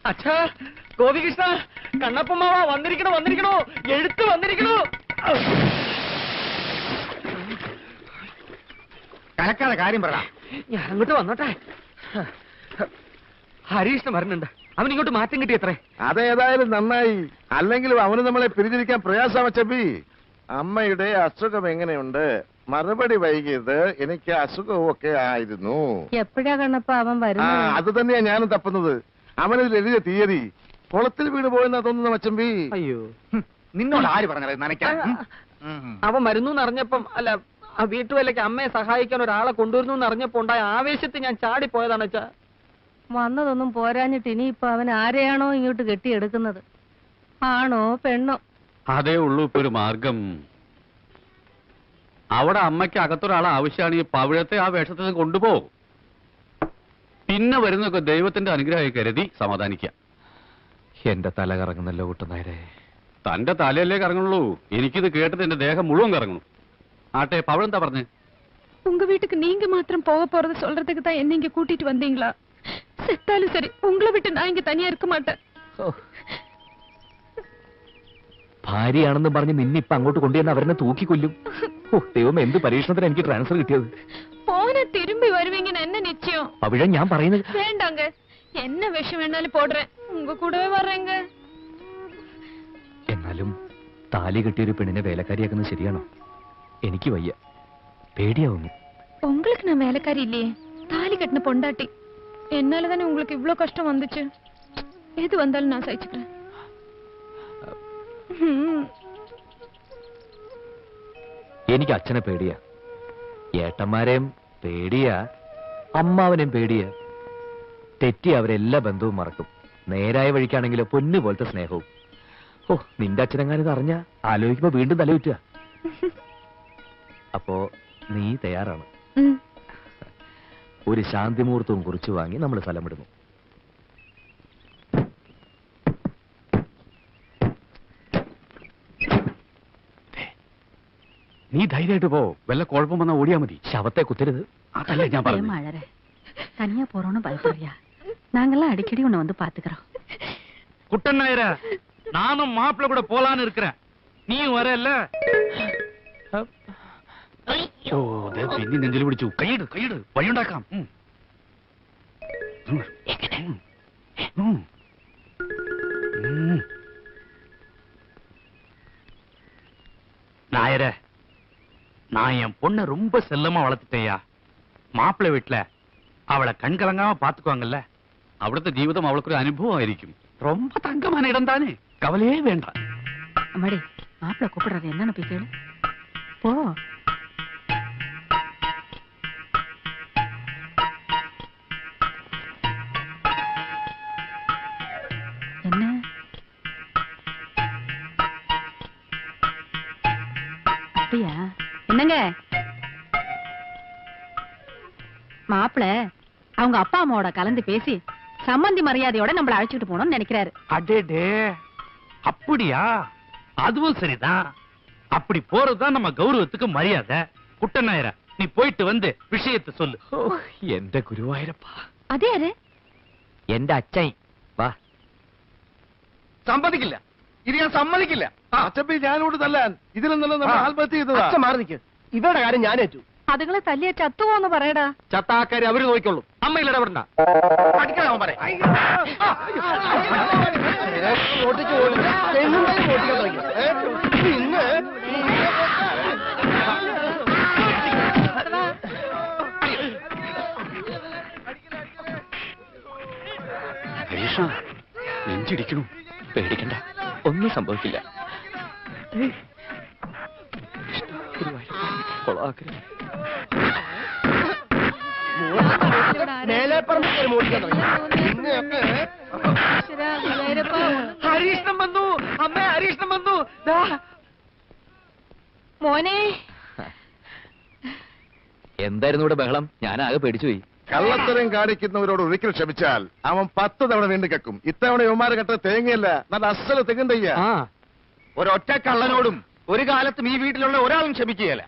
അച്ഛാ, ഗോപികൃഷ്ണ, കണ്ണപ്പമ്മാവ വന്നിരിക്കണോ, വന്നിരിക്കണോ, എഴുത്ത് വന്നിരിക്കണോ. കലക്കാതെ കാര്യം പറ. ഞാൻ അങ്ങോട്ട് വന്നോട്ടെ. ഹരീഷ്ണൻ വരുന്നുണ്ട്. അവൻ ഇങ്ങോട്ട് മാറ്റം കിട്ടിയത്രേ. അതേതായാലും നന്നായി. അല്ലെങ്കിലും അവന് നമ്മളെ പിരിഞ്ഞിരിക്കാൻ പ്രയാസം. ചബി, അമ്മയുടെ അസുഖം എങ്ങനെയുണ്ട്? മറുപടി വൈകിയത് എനിക്ക് അസുഖവും ഒക്കെ ആയിരുന്നു. എപ്പോഴാ കണ്ണപ്പ അവൻ വരുന്നത്? അത് തന്നെയാ ഞാനും തപ്പുന്നത്. അവനതിൽ എഴുതിയ തീയതി കുളത്തിൽ വീണ് പോയെന്നാ തോന്നുന്ന മച്ചമ്പി. അയ്യോ, നിന്നോട് ആര് പറഞ്ഞത് നനയ്ക്കാൻ? അവൻ വരുന്നു എന്നറിഞ്ഞപ്പം, അല്ല, ആ വീട്ടുവേലയ്ക്ക് അമ്മയെ സഹായിക്കാൻ ഒരാളെ കൊണ്ടുവരുന്നു എന്നറിഞ്ഞപ്പോ ഉണ്ടായ ആവേശത്തിൽ ഞാൻ ചാടിപ്പോയതാണ് അച്ഛാ. വന്നതൊന്നും പോരാഞ്ഞിട്ട് ഇനിയിപ്പൊ അവൻ ആരെയാണോ ഇങ്ങോട്ട് കെട്ടിയെടുക്കുന്നത്? ആണോ പെണ്ണോ? അതേ ഉള്ളൂ ഇപ്പൊ ഒരു മാർഗം. അവിടെ അമ്മയ്ക്ക് അകത്തൊരാളെ ആവശ്യമാണ്. ഈ പവിഴത്തെ ആ വേഷത്തിൽ കൊണ്ടുപോകും. പിന്നെ വരുന്നൊക്കെ ദൈവത്തിന്റെ അനുഗ്രഹമായി കരുതി സമാധാനിക്കാം. എന്റെ തല കറങ്ങുന്നല്ലോ കൂട്ടുന്നേരെ. തന്റെ തലയല്ലേ കറങ്ങുള്ളൂ. എനിക്കിത് കേട്ടിട്ട് എന്റെ ദേഹം മുഴുവൻ കറങ്ങുന്നു. ஆட்டே பவழம் தான் പറഞ്ഞേ. உங்க வீட்டுக்கு நீங்க மாத்திரம் போக போறது சொல்றதுக்கு தான் என்ன இங்க கூட்டிட்டு வந்தீங்களா? செத்தாலும் சரி, உங்களை விட்டு நான் இங்க தனியா இருக்க மாட்டேன். ഭാര്യയാണെന്ന് പറഞ്ഞ് നിന്നിപ്പ അങ്ങോട്ട് കൊണ്ടുവന്ന് അവരെ തൂക്കിക്കൊല്ലും. ദൈവം, എന്ത് പരീക്ഷണത്തിന് എനിക്ക് ട്രാൻസ്ഫർ കിട്ടിയത്? போன திரும்பி வருவீங்கன்னு என்ன நிச்சயம்? പവിഴ, ഞാൻ പറയുന്നത് வேண்டாங்க. என்ன விஷம் வேணாலும் போடுறேன், உங்க கூடவே வர்றேங்க. എന്നാലും താലി കെട്ടിയൊരു പെണ്ണിനെ വേലക്കാരിയാക്കുന്നത് ശരിയാണോ? എനിക്ക് വയ്യ, പേടിയാവുന്നു. உங்களுக்கு நான் வேலைக்காரி இல்லையே, தாலி கட்டின பொண்டாட்டி. என்னால தானே உங்களுக்கு இவ்ளோ கஷ்டம் வந்துச்சு. எது வந்தாலும் நான் சகிச்சுக்கிறேன். എനിക്ക് അച്ഛനെ പേടിയാ, ഏട്ടന്മാരെയും പേടിയാ, അമ്മാവനെയും പേടിയാ. തെറ്റി അവരെല്ലാ ബന്ധവും മറക്കും. നേരായ വഴിക്കാണെങ്കിലോ പൊന്നു പോലത്തെ സ്നേഹവും. ഓ, നിന്റെ അച്ഛനെങ്ങാനിത് അറിഞ്ഞ ആലോചിക്കുമ്പോ വീണ്ടും തലയുറ്റുക. അപ്പോ നീ തയ്യാറാണ്? ഒരു ശാന്തി മുഹൂർത്തവും കുറിച്ച് വാങ്ങി നമ്മൾ സ്ഥലം വിടുന്നു. നീ ധൈര്യമായിട്ട് പോ. വല്ല കുഴപ്പം വന്നാൽ ഓടിയാ മതി. ശവത്തെ കുത്തരുത്. അതല്ലേ ഞാൻ പറഞ്ഞു. மழற தனியா போறோம்னு பயப்படுறியா? நாங்கெல்லாம் அடிக்கடி உன்னை வந்து பாத்துக்கிறோம். குட்டன் நாயரா, நானும் மாப்பிள்ள கூட போலான்னு இருக்கிறேன். நீயும் வரல? ഓ, പിന്നെ നെഞ്ചിൽ പിടിച്ചു. കൈയിട്, കൈയിട്, വഴിയുണ്ടാക്കാം. நாயர, நான் என் பொண்ணை ரொம்ப செல்லமா வளர்த்துட்டேயா. மாப்பிள்ளை வீட்டுல அவளை கண்கலங்காம பாத்துக்குவாங்கல்ல. അവിടുത്തെ ജീവിതം അവൾക്കൊരു അനുഭവമായിരിക്കും. ரொம்ப തങ്കமான ഇടം താനേ, കവലയേ വേണ്ട. அம்மாடி, மாப்பிள்ள கூப்பிடுறது என்னன்னு போய் கேளு. போ. என்ன அப்படியா? என்னங்க மாப்பிள்ள அவங்க அப்பா அம்மாவோட கலந்து பேசி சம்பந்தி மரியாதையோட நம்மள அழைச்சிட்டு போகணும்னு நினைக்கிறாரு. அடேடே, அப்படியா? அதுவும் சரிதான். அப்படி போறதுதான் நம்ம கௌரவத்துக்கு மரியாதை. குட்டன் நாயரா, நீ போயிட்டு வந்து விஷயத்தை சொல்லு. എന്റെ ഗുരുവായൂരപ്പ. அதே யாரு? എന്റെ അച്ഛൻ. വാ. സമ്മതിക്കില്ല, ഇത് ഞാൻ സമ്മതിക്കില്ല. അച്ഛപ്പി, ഞാനോട് തല്ലാൻ ഇതിലൊന്നല്ല നമ്മൾ ആത്മഹത്യ ചെയ്തതാ. അച്ഛൻ മാറി നിൽക്ക്. ഇവരുടെ കാര്യം ഞാൻ ഏറ്റു. അതുങ്ങളെ തല്ലിയ ചത്തുപോന്ന് പറയടാ. ചത്താക്കാരി അവര് നോക്കിക്കൊള്ളു. അമ്മയിൽ ഇടപെടണ്ട. അടിക്കണം പറ. ഹരീഷ, നെഞ്ചിടിക്കണു. പേടിക്കണ്ട, ഒന്നും സംഭവിക്കില്ല. ഹരീഷ്ണം വന്നു അമ്മ, ഹരീഷ്ണം വന്നു. മോനെ, എന്തായിരുന്നു ഇവിടെ ബഹളം? ഞാൻ ആകെ പേടിച്ചുപോയി. കള്ളത്തരം കാണിക്കുന്നവരോട് ഒരിക്കൽ ക്ഷമിച്ചാൽ അവൻ 10 തവണ വീണ്ടും കക്കും. ഇത്തവണ യുവമാര് കെട്ട തേങ്ങയല്ല, നല്ല അസല തെങ്ങുണ്ടയ്യ. ഒരൊറ്റ കള്ളനോടും ഒരു കാലത്തും ഈ വീട്ടിലുള്ള ഒരാളും ക്ഷമിക്കുകയല്ല.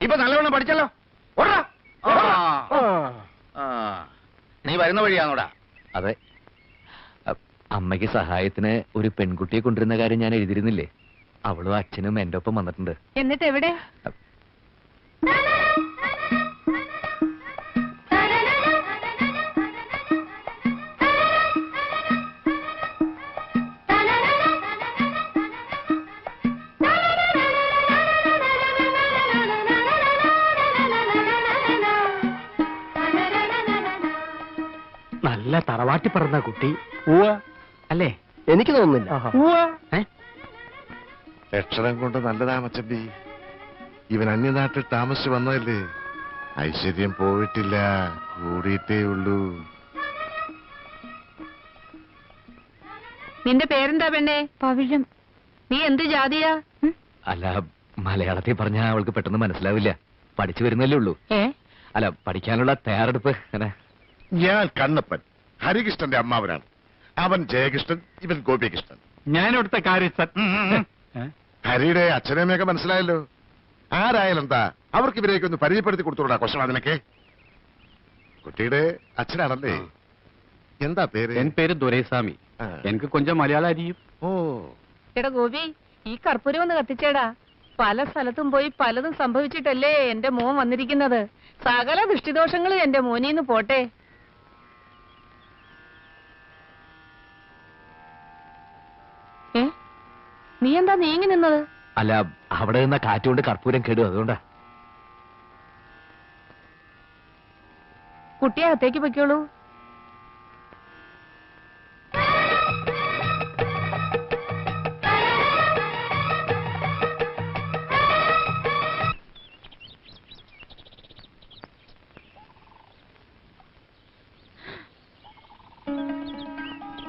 ഇപ്പൊ നല്ലവണ്ണം പഠിച്ചല്ലോ. നീ വരുന്ന വഴിയാണോടാ? അതെ. അമ്മയ്ക്ക് സഹായത്തിന് ഒരു പെൺകുട്ടിയെ കൊണ്ടുവരുന്ന കാര്യം ഞാൻ എഴുതിയിരുന്നില്ലേ? അവളും അച്ഛനും എന്റെ ഒപ്പം വന്നിട്ടുണ്ട്. എന്നിട്ട് എവിടെ? നല്ല തറവാട്ടി പറഞ്ഞ കുട്ടി അല്ലേ? എനിക്ക് തോന്നുന്നില്ല. ലക്ഷണം കൊണ്ട് നല്ലതാ മച്ചമ്പി. ഇവൻ അന്യനാട്ടിൽ താമസിച്ചു വന്നതല്ലേ? ഐശ്വര്യം പോയിട്ടില്ല, കൂടിയിട്ടേ ഉള്ളൂ. നിന്റെ പേരെന്താ പെണ്ണേ? പവിഴം. നീ എന്ത് ജാതിയാ? അല്ല, മലയാളത്തിൽ പറഞ്ഞാൽ അവൾക്ക് പെട്ടെന്ന് മനസ്സിലാവില്ല. പഠിച്ചു വരുന്നല്ലേ ഉള്ളൂ. അല്ല, പഠിക്കാനുള്ള തയ്യാറെടുപ്പ് അങ്ങനെ. ഞാൻ കണ്ണപ്പൻ, ഹരികൃഷ്ണന്റെ അമ്മാവനാണ്. അവൻ ജയകൃഷ്ണൻ, ഇവൻ ഗോപികൃഷ്ണൻ. ഞാനിവിടുത്തെ കാര്യസ്ഥൻ. ഹരിയുടെ അച്ഛനമ്മയൊക്കെ മനസ്സിലായല്ലോ. ആരായാലും എന്താ, അവർക്ക് ഇവരെയൊക്കെ ഒന്ന് പരിചയപ്പെടുത്തി കൊടുത്തോടാ കൊശം അതിനൊക്കെ. കുട്ടിയുടെ അച്ഛനാണല്ലേ? എന്താ പേര്? എൻ പേര് ദുരൈസ്വാമി. എനിക്ക് കൊഞ്ചം മലയാളം അറിയും. ഓ, എടാ ഗോപി, ഈ കർപ്പൂരം ഒന്ന് കത്തിച്ചേടാ. പല സ്ഥലത്തും പോയി പലതും സംഭവിച്ചിട്ടല്ലേ എന്റെ മോൻ വന്നിരിക്കുന്നത്. സകല ദൃഷ്ടിദോഷങ്ങളും എന്റെ മോനീന്ന് പോട്ടെ. നീ എന്താ നീങ്ങി നിന്നത്? അല്ല, അവിടെ നിന്ന കാറ്റുകൊണ്ട് കർപ്പൂരം കേടും, അതുകൊണ്ടാ. കുട്ടിയെ അകത്തേക്ക് പൊയ്ക്കോളൂ.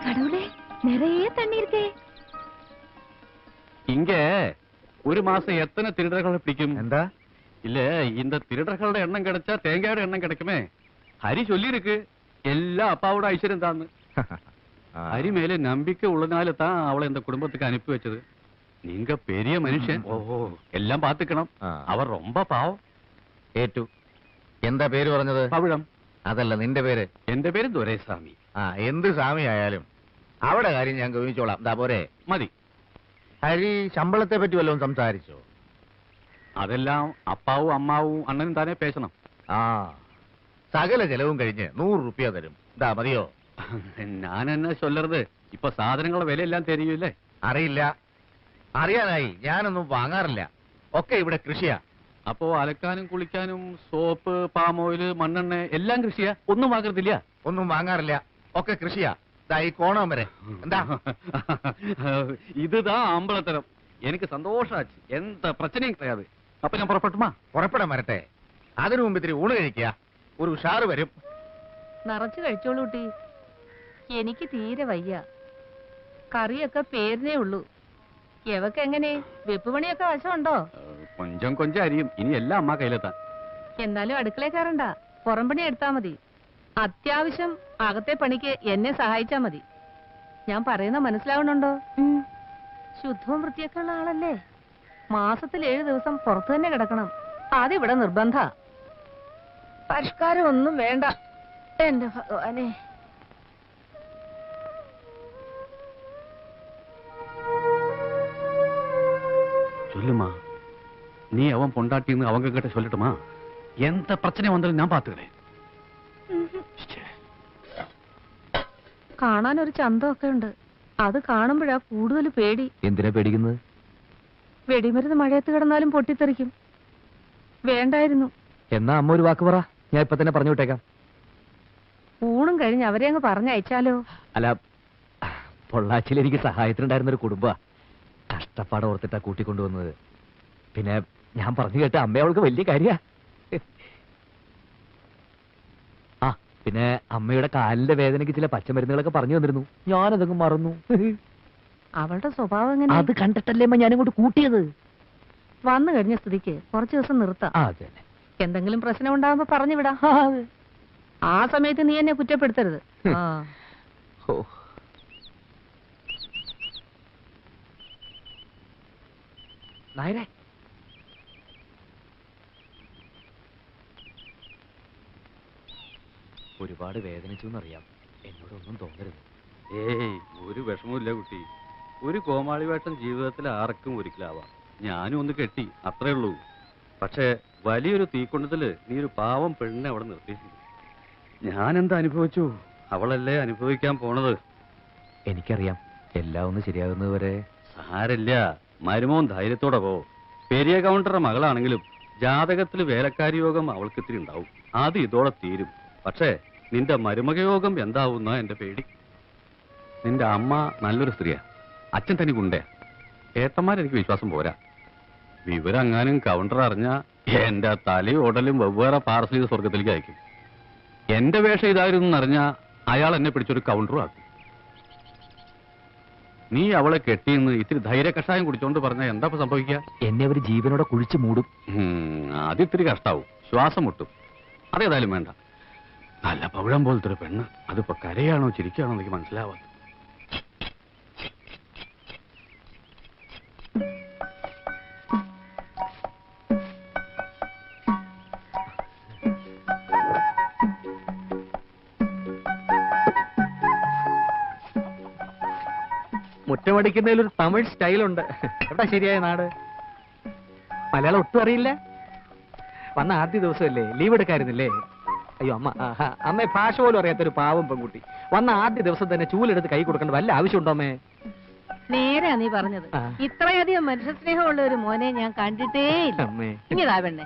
கடவுளே, நிறைய தண்ணி இருக்கே. இங்க ஒரு மாசம் எத்தனை திருடர்களை பிடிக்கும்? എന്താ? இல்ல, இந்த திருடர்களோட எண்ணம் கிடைச்சா தேங்காயோட எண்ணம் கிடைக்குமே. ஹரி சொல்லி இருக்கு எல்லாம் அப்பாவோட ஐஸ்வர்யம் தான். ஹரி மேல நம்பிக்கை உள்ளனால தான் அவளை இந்த குடும்பத்துக்கு அனுப்பி வச்சது. நீங்க பெரிய மனுஷன், எல்லாம் பாத்துக்கணும். அவர் ரொம்ப பாவம். ഏറ്റു. എന്താ പേര് പറഞ്ഞത്? പവിഴം. അതല്ല, നിന്റെ പേര്? എന്റെ പേര് ദുരൈസ്വാമി. എന്ത് സ്വാമി ആയാലും അവിടെ കാര്യം ഞാൻ ഗവനിച്ചോളാം. എന്താ പോരെ? മതി. ഹരി ശമ്പളത്തെ പറ്റി വല്ലതും സംസാരിച്ചോ? അതെല്ലാം അപ്പാവും അമ്മാവും അണ്ണനും താനേ പേശണം. സകല ചെലവും കഴിഞ്ഞ് 100 റുപ്യ തരും. ഇതാ മതിയോ? ഞാൻ എന്നെ ചൊല്ലരുത്. ഇപ്പൊ സാധനങ്ങളുടെ വിലയെല്ലാം തരികയില്ലേ? അറിയില്ല. അറിയാനായി. ഞാനൊന്നും വാങ്ങാറില്ല. ഒക്കെ ഇവിടെ കൃഷിയാ. അപ്പോ അലക്കാനും കുളിക്കാനും സോപ്പ്, പാം ഓയില്, മണ്ണെണ്ണ എല്ലാം കൃഷിയാ? ഒന്നും വാങ്ങരുതില്ല? ഒന്നും വാങ്ങാറില്ല. ഒക്കെ കൃഷിയാ. ഈ കോണം വരെ. എന്താ ഇതാ അമ്പലത്തരം. എനിക്ക് സന്തോഷാச்சு. എന്താ പ്രശ്നം கிடையாது. അപ്പൊ ഞാൻ പുറപ്പെട്ടുമാ? പുറപ്പെടാൻ വരട്ടെ. അതിനു മുമ്പ് ഇത്തിരി ഊണ് കഴിക്കുക. ഒരു ഉഷാറ് വരും. നിറച്ചു കഴിച്ചോളൂ കുട്ടി. എനിക്ക് തീരെ വയ്യ. കറിയൊക്കെ പേരിനേ ഉള്ളൂ. എവക്കെങ്ങനെ വെപ്പ് പണിയൊക്കെ വശമുണ്ടോ? കൊഞ്ചം കൊഞ്ചം അരിയും. ഇനി എല്ലാം അമ്മ കയ്യിലെത്താൻ. എന്നാലും അടുക്കളയിൽ കയറണ്ട, പുറം പണി എടുത്താ മതി. അത്യാവശ്യം അകത്തെ പണിക്ക് എന്നെ സഹായിച്ചാ മതി. ഞാൻ പറയുന്ന മനസ്സിലാവണുണ്ടോ? ശുദ്ധവും വൃത്തിയൊക്കെ ഉള്ള ആളല്ലേ? മാസത്തിൽ 7 ദിവസം പുറത്തു തന്നെ കിടക്കണം. അതിവിടെ നിർബന്ധ. പരിഷ്കാരം ഒന്നും വേണ്ട. എന്റെ ഭഗവാനെ. சொல்லுமா, நீ அவன் பொண்டாட்டின்னு அவங்க கிட்ட சொல்லட்டுமா? எந்த பிரச்சனை வந்தாலும் நான் பாத்துக்கிறேன். കാണാൻ ഒരു ചന്തമൊക്കെ ഉണ്ട്. അത് കാണുമ്പോഴാ കൂടുതൽ പേടി. എന്തിനാ പേടിക്കുന്നത്? വെടിമരുന്ന് മഴയത്ത് കിടന്നാലും പൊട്ടിത്തെറിക്കും. വേണ്ടായിരുന്നു. എന്നാ അമ്മ ഒരു വാക്ക് പറ, ഞാൻ ഇപ്പൊ തന്നെ പറഞ്ഞു വിട്ടേക്കാം. ഊണും കഴിഞ്ഞ് അവരെ അങ്ങ് പറഞ്ഞയച്ചാലോ? അല്ല, പൊള്ളാച്ചിയിൽ എനിക്ക് സഹായത്തിനുണ്ടായിരുന്ന ഒരു കുടുംബ കഷ്ടപ്പാട് ഓർത്തിട്ടാ കൂട്ടിക്കൊണ്ടുവന്നത്. പിന്നെ ഞാൻ പറഞ്ഞു കേട്ട അമ്മ അവൾക്ക് വലിയ കാര്യ. ആ, പിന്നെ അമ്മയുടെ കാലിന്റെ വേദനയ്ക്ക് ചില പച്ചമരുന്നുകളൊക്കെ പറഞ്ഞു തന്നിരുന്നു. ഞാനതൊക്കെ മറന്നു. അവളുടെ സ്വഭാവം എങ്ങനെ? അത് കണ്ടിട്ടല്ലേ അമ്മ ഞാനിങ്ങോട്ട് കൂട്ടിയത്. വന്നു കഴിഞ്ഞ സ്ഥിതിക്ക് കുറച്ചു ദിവസം നിർത്താം. അതെ. എന്തെങ്കിലും പ്രശ്നം ഉണ്ടാകുമ്പോ പറഞ്ഞു വിടാം. ആ സമയത്ത് നീ എന്നെ കുറ്റപ്പെടുത്തരുത്. നായരെ, ഒരുപാട് വേദനിച്ചു എന്നറിയാം. എന്നോടൊന്നും തോന്നരുത്. ഏയ് ഒരു വിഷമമില്ല കുട്ടി. ഒരു കോമാളി വേഷം ജീവിതത്തിൽ ആർക്കും ഒരിക്കലാവാം. ഞാനും ഒന്ന് കെട്ടി, അത്രേ ഉള്ളൂ. പക്ഷേ വലിയൊരു തീക്കൊണ്ടത്തില് നീ ഒരു പാവം പെണ്ണിനെ അവിടെ നിർത്തിയിട്ടുണ്ട്. ഞാൻ എന്താ അനുഭവിച്ചു, അവളല്ലേ അനുഭവിക്കാൻ പോണത്. എനിക്കറിയാം, എല്ലാം ഒന്ന് ശരിയാകുന്നത് വരെ. സാരില്ല, മരുമോൻ ധൈര്യത്തോടെ പോ. പെരിയ കൗണ്ടറുടെ മകളാണെങ്കിലും ജാതകത്തിൽ വേലക്കാരി യോഗം അവൾക്ക് ഇത്തിരി ഉണ്ടാവും. അത് ഇതോടെ തീരും. പക്ഷേ നിന്റെ മരുമക യോഗം എന്താവുന്ന എന്റെ പേടി. നിന്റെ അമ്മ നല്ലൊരു സ്ത്രീയാ, അച്ഛൻ തന്നെ ഗുണ്ടയാ. ഏത്തന്മാരെനിക്ക് വിശ്വാസം പോരാ. വിവരം അങ്ങാനും കൗണ്ടർ അറിഞ്ഞ എന്റെ തലയും ഉടലും വെവ്വേറെ പാർസൽ ചെയ്ത് സ്വർഗത്തിലേക്ക് അയക്കും. എന്റെ വേഷം ഇതായിരുന്നു എന്നറിഞ്ഞ അയാൾ എന്നെ പിടിച്ചൊരു കൗണ്ടറും ആക്കും. നീ അവളെ കെട്ടിയെന്ന് ഇത്തിരി ധൈര്യ കഷായം കുടിച്ചോണ്ട് പറഞ്ഞ എന്താ സംഭവിക്കുക? എന്നെ അവർ ജീവനോടെ കുഴിച്ചു മൂടും. അതിത്തിരി കഷ്ടാവും, ശ്വാസം മുട്ടും. അതേതായാലും വേണ്ട. നല്ല പവിഴം പോലത്തെ ഒരു പെണ്ണ്, അതിപ്പോ കരയാണോ ചിരിക്കാണോ എനിക്ക് മനസ്സിലാവാ. മുറ്റമടിക്കുന്നതിൽ ഒരു തമിഴ് സ്റ്റൈലുണ്ട്. എവിടെ ശരിയായ നാട്? മലയാളം ഒട്ടും അറിയില്ല. വന്ന ആദ്യ ദിവസമല്ലേ, ലീവ് എടുക്കായിരുന്നില്ലേ? അയ്യോ അമ്മ, അമ്മ ഭാഷ പോലും അറിയാത്തൊരു പാവം പെൺകുട്ടി. വന്ന ആദ്യ ദിവസം തന്നെ ചൂലെടുത്ത് കൈ കൊടുക്കേണ്ട വല്ല ആവശ്യമുണ്ടോ അമ്മേ? നേരാ നീ പറഞ്ഞത്. ഇത്രയധികം മനുഷ്യ സ്നേഹമുള്ള ഒരു മോനെ ഞാൻ കണ്ടിട്ടേ ഇല്ല. ഇങ്ങതാ പെണ്ണെ,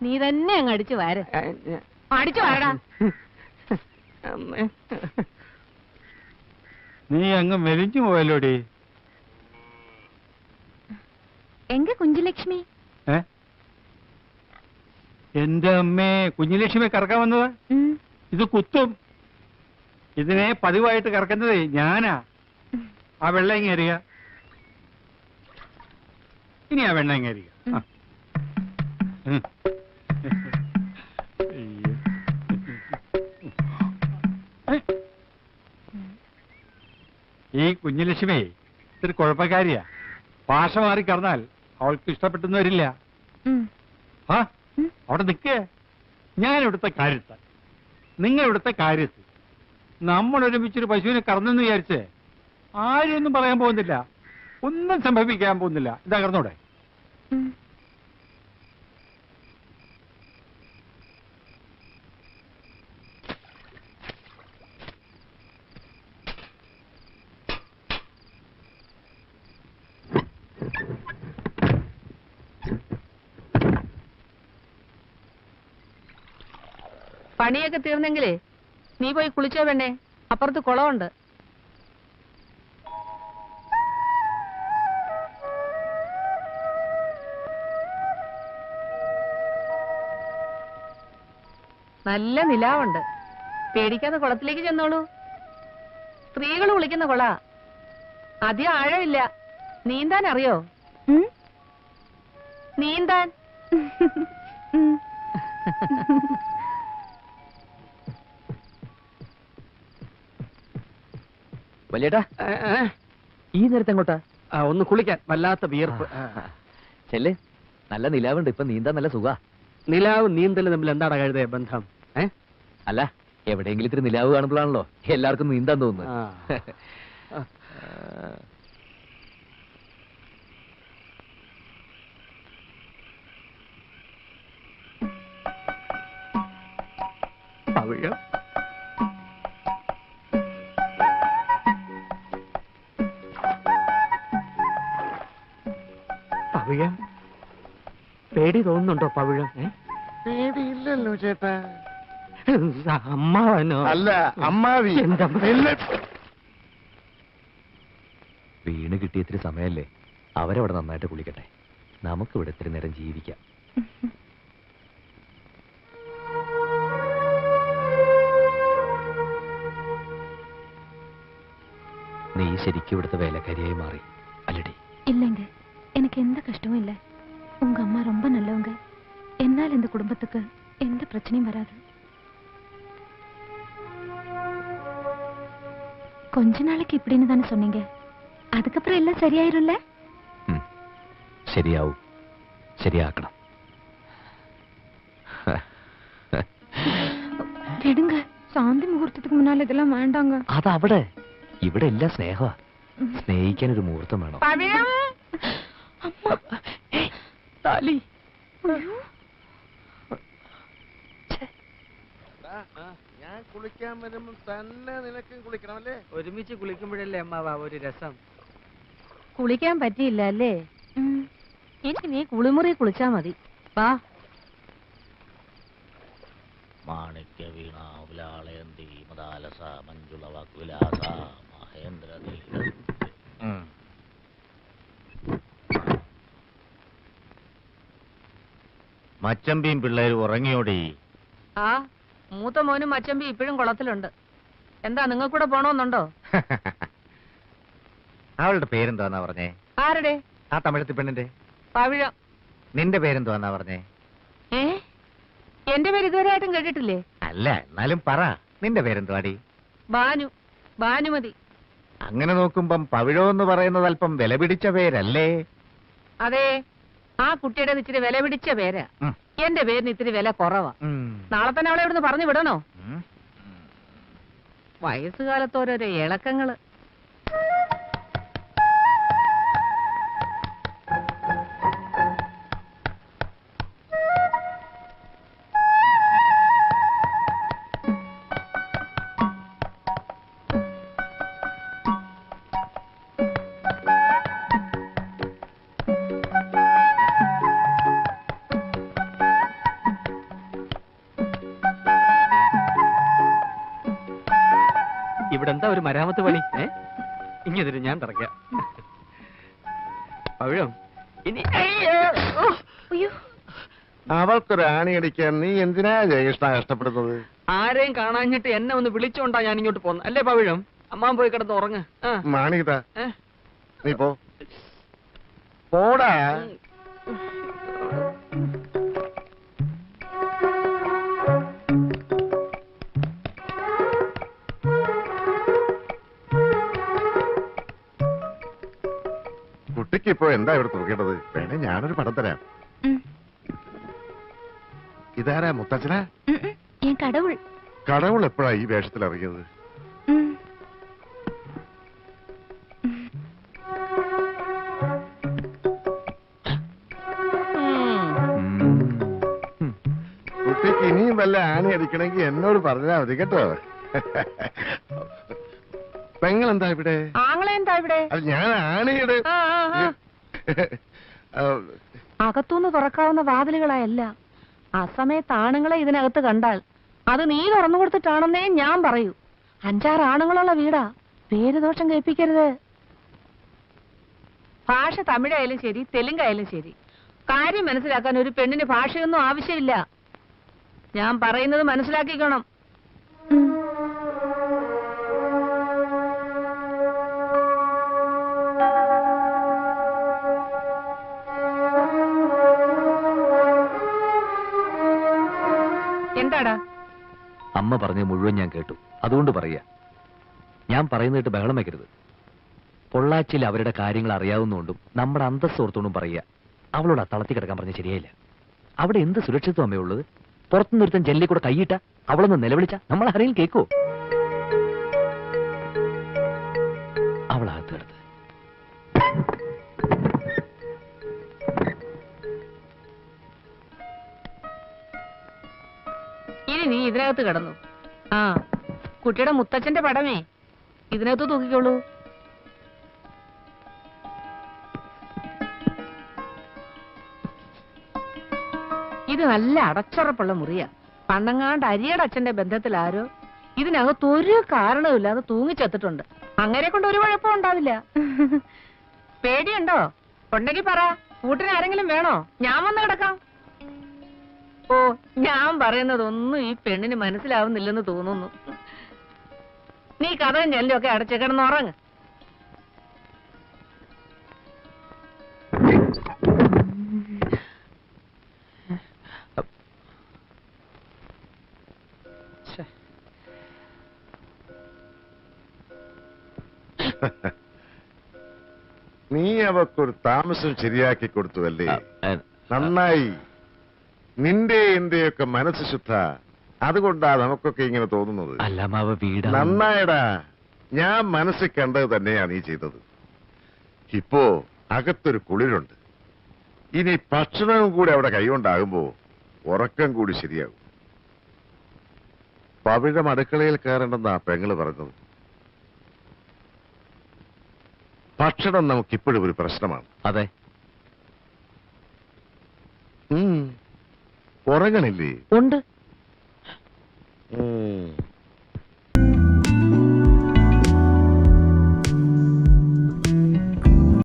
നീ തന്നെ അങ്ങ് അടിച്ചു വാര്. അടിച്ചു വാരടാ. നീ അങ്ങ് മെലിഞ്ഞു പോയല്ലോടി. എങ്ക കുഞ്ചുലക്ഷ്മി? എന്റെ അമ്മേ, കുഞ്ഞുലക്ഷ്മി കറക്കാൻ വന്നത് ഇത് കുത്തും. ഇതിനെ പതിവായിട്ട് കറക്കുന്നതേ ഞാനാ. ആ വെള്ളം ഇങ്ങേറിയ, ഇനി ആ വെള്ളം ഇങ്ങേറിയ. ഈ കുഞ്ഞുലക്ഷ്മി ഇത്തിരി കുഴപ്പക്കാരിയാ. ഭാഷ മാറി കറന്നാൽ അവൾക്ക് ഇഷ്ടപ്പെട്ടെന്ന് വരില്ല. ആ അവിടെ നിൽക്കേ. ഞാൻ ഇവിടുത്തെ കാര്യത്ത്, നിങ്ങൾ ഇവിടുത്തെ കാര്യത്ത്. നമ്മൾ ഒരുമിച്ചൊരു പശുവിനെ കറന്നെന്ന് വിചാരിച്ച് ആരും ഒന്നും പറയാൻ പോകുന്നില്ല, ഒന്നും സംഭവിക്കാൻ പോകുന്നില്ല. എന്താ കറന്നൂടെ? പണിയൊക്കെ തീർന്നെങ്കിലേ നീ പോയി കുളിച്ചോ പെണ്ണേ, അപ്പുറത്ത് കുളമുണ്ട്. നല്ല നിലാവുണ്ട്. പേടിക്കാതെ കുളത്തിലേക്ക് ചെന്നോളൂ. സ്ത്രീകൾ കുളിക്കുന്ന കുള, അധികം ആഴമില്ല. നീന്താൻ അറിയോ? നീന്താൻ വലിയേട്ടാ, ഈ നേരത്തെ എങ്ങോട്ടാ? ഒന്ന് കുളിക്കാൻ, വല്ലാത്ത വിയർപ്പ്. ചെല്ലേ, നല്ല നിലാവുണ്ട്. ഇപ്പൊ നീന്താൻ നല്ല സുഖാ. നിലാവ് നീന്തല് തമ്മിൽ എന്താണ് കഴുതേ ബന്ധം? അല്ല, എവിടെയെങ്കിലും ഇത്തിരി നിലാവ് കാണുമ്പോഴാണല്ലോ എല്ലാവർക്കും നീന്താൻ തോന്നുന്നത്. പവിഴം പവിഴം, പേടി തോന്നുന്നുണ്ടോ പവിഴം? പേടിയില്ലല്ലോ ചേട്ടാ. അമ്മാവനോ? അല്ല, അമ്മാവി. വീണ് കിട്ടിയ ഇത്തിരി സമയല്ലേ, അവരവിടെ നന്നായിട്ട് കുളിക്കട്ടെ. നമുക്കിവിടെ ഇത്തിരി നേരം ജീവിക്കാം. നീ ശരിക്കും ഇവിടുത്തെ വേലക്കാരിയായി മാറി അല്ലടി? இல்லைங்க, எனக்கு எந்த கஷ்டமும் இல்லை. உங்க அம்மா ரொம்ப நல்லவங்க. என்னால் இந்த குடும்பத்துக்கு எந்த பிரச்சனையும் வராது. கொஞ்ச நாளைக்கு இப்படின்னு தானே சொன்னீங்க, அதுக்கப்புறம் எல்லாம் சரியாயிரும்ல? ശരിയാവും, ശരിയാക്കണം. சாந்தி முகூர்த்தத்துக்கு முன்னால இதெல்லாம் வேண்டாங்க. അതവിടെ. ഇവിടെ എല്ലാം സ്നേഹമാ. സ്നേഹിക്കാൻ ഒരു മുഹൂർത്തം വേണം. താലി. ഞാൻ കുളിക്കാൻ വരുമ്പോ തന്നെ നിനക്കും കുളിക്കണം അല്ലേ? ഒരുമിച്ച് കുളിക്കുമ്പോഴല്ലേ അമ്മാവാ ഒരു രസം. കുളിക്കാൻ പറ്റിയില്ല അല്ലേ? ഇനി നീ കുളിമുറി കുളിച്ചാ മതി. വാ. മാണിക്യ വീണ ഉലാളയന്തി മദാലസ മഞ്ജുള വാക്വിലാസ മഹേന്ദ്ര. മച്ചമ്പിയും പിള്ളേരും ഉറങ്ങിയോടി. ആ മൂത്ത മോനും മച്ചമ്പി ഇപ്പോഴും കുളത്തിലുണ്ട്. എന്താ നിങ്ങൾക്കൂടെ പോണോന്നുണ്ടോ? അവളുടെ പേരെന്താന്നാ പറഞ്ഞേ? ആരുടെ? ആ തമിഴത്തി പെണ്ണിന്റെ. പവിഴം. നിന്റെ പേരെന്താന്നാ പറഞ്ഞേ? എന്റെ പേര് ഇതുവരെയായിട്ടും കേട്ടിട്ടില്ലേ? അല്ല, എന്നാലും പറ, നിന്റെ പേരെന്തുവാടി? ബാനു. ഭാനുമതി. അങ്ങനെ നോക്കുമ്പം പവിഴോ എന്ന് പറയുന്നത് അല്പം വില പിടിച്ച പേരല്ലേ? അതെ, ആ കുട്ടിയുടെ ഇത്തിരി വില പിടിച്ച പേരാ. എന്റെ പേരിന് ഇത്തിരി വില കുറവാ. നാളെ തന്നെ അവളെ ഇവിടുന്ന് പറഞ്ഞു വിടണോ? വയസ്സുകാലത്തോരോരോ ഇളക്കങ്ങള്. ഇവിടെ എന്താ ഒരു മരാമത്ത് പണി? ഇങ്ങനെ ഞാൻ തറയ്ക്കാം. പവിഴം ഇനി അവൾക്കൊരു ആണിയടിക്കാൻ നീ എന്തിനാ ജയകൃഷ്ണ കഷ്ടപ്പെടുന്നത്? ആരെയും കാണാഞ്ഞിട്ട് എന്നെ ഒന്ന് വിളിച്ചോണ്ടാ ഞാൻ ഇങ്ങോട്ട് പോന്നു അല്ലേ പവിഴം? അമ്മാൻ പോയി കിടന്ന് ഉറങ്ങ്. മാണികത, നീ പോടാ. കുട്ടിക്ക് ഇപ്പോ എന്താ ഇവിടെ തൂക്കേണ്ടത്? വേണേ ഞാനൊരു പടം തരാം. ഇതാരാ, മുത്തച്ഛനാ? കടവുൾ. കടവുൾ എപ്പോഴാ ഈ വേഷത്തിൽ ഇറങ്ങിയത്? കുട്ടിക്ക് ഇനിയും വല്ല ആണി അടിക്കണമെങ്കിൽ എന്നോട് പറഞ്ഞാ മതി കേട്ടോ. പെങ്ങളെന്താ ഇവിടെ? ആങ്ങളെന്താ ഇവിടെ? ഞാൻ ആണിയുടെ അകത്തുനിന്ന് തുറക്കാവുന്ന വാതിലുകളായല്ല. ആ സമയത്ത് ആണുങ്ങളെ ഇതിനകത്ത് കണ്ടാൽ അത് നീ തുറന്നു കൊടുത്തിട്ടാണെന്നേ ഞാൻ പറയൂ. 5-6 ആണുങ്ങളുള്ള വീടാ. പേര് ദോഷം കേൾപ്പിക്കരുത്. ഭാഷ തമിഴായാലും ശരി, തെലുങ്കായാലും ശരി, കാര്യം മനസ്സിലാക്കാൻ ഒരു പെണ്ണിന് ഭാഷയൊന്നും ആവശ്യമില്ല. ഞാൻ പറയുന്നത് മനസ്സിലാക്കിക്കണം. എന്താടാ? അമ്മ പറഞ്ഞ മുഴുവൻ ഞാൻ കേട്ടു. അതുകൊണ്ട് പറയാ, ഞാൻ പറയുന്നിട്ട് ബഹളം വെക്കരുത്. പൊള്ളാച്ചിയിൽ അവരുടെ കാര്യങ്ങൾ അറിയാവുന്നതുകൊണ്ടും നമ്മുടെ അന്തസ്സോർത്തോണ്ടും പറയുക, അവളോട് തളത്തി കിടക്കാൻ പറഞ്ഞ ശരിയായില്ല. അവിടെ എന്ത് സുരക്ഷിത്വം അമ്മയുള്ളത്? പുറത്തുനിന്നൊരുത്തൻ ജനലിൽ കൂടെ കൈയിട്ട അവളൊന്ന് നിലവിളിച്ച നമ്മൾ ആരെയും കേൾക്കോ? അവളകത്ത് കിടത്ത്. ഇനി നീ ഇതിനകത്ത് കിടന്നു. ആ കുട്ടിയുടെ മുത്തച്ഛന്റെ പടമേ ഇതിനകത്ത് തൂക്കിക്കോളൂ. ഇത് നല്ല അടച്ചുറപ്പുള്ള മുറിയാ. പണ്ടങ്ങാണ്ട് അരിയുടെ അച്ഛന്റെ ബന്ധത്തിൽ ആരോ ഇതിനകത്ത് ഒരു കാരണവുമില്ലാതെ തൂങ്ങിച്ചെത്തിട്ടുണ്ട്. അങ്ങനെ കൊണ്ട് ഒരു കുഴപ്പം ഉണ്ടാവില്ല. പേടിയുണ്ടോ? ഉണ്ടെങ്കിൽ പറ. കൂട്ടിന് ആരെങ്കിലും വേണോ? ഞാൻ വന്ന് കിടക്കാം. ഓ, ഞാൻ പറയുന്നതൊന്നും ഈ പെണ്ണിന് മനസ്സിലാവുന്നില്ലെന്ന് തോന്നുന്നു. നീ കഥയും ചെല്ലും ഒക്കെ അടച്ചു കിടന്നുറങ്ങ്. നീ അവക്കൊരു താമസം ശരിയാക്കി കൊടുത്തു അല്ലേ? നന്നായി. നിന്റെ എന്റെയൊക്കെ മനസ്സ് ശുദ്ധ അതുകൊണ്ടാ നമുക്കൊക്കെ ഇങ്ങനെ തോന്നുന്നത്. അല്ല അമ്മാവ് വീട് നന്നായടാ, ഞാൻ മനസ്സിൽ കണ്ടത് തന്നെയാ നീ ചെയ്തത്. ഇപ്പോ അകത്തൊരു കുളിരുണ്ട്. ഇനി ഭക്ഷണവും കൂടി അവിടെ കൈകൊണ്ടാകുമ്പോ ഉറക്കം കൂടി ശരിയാകും. പവിഴം അടുക്കളയിൽ കയറേണ്ടെന്നാ പെങ്ങള് പറഞ്ഞത്. ഭക്ഷണം നമുക്കിപ്പോഴും ഒരു പ്രശ്നമാണ്. അതെ. ഉറങ്ങണില്ലേ? ഉണ്ട്.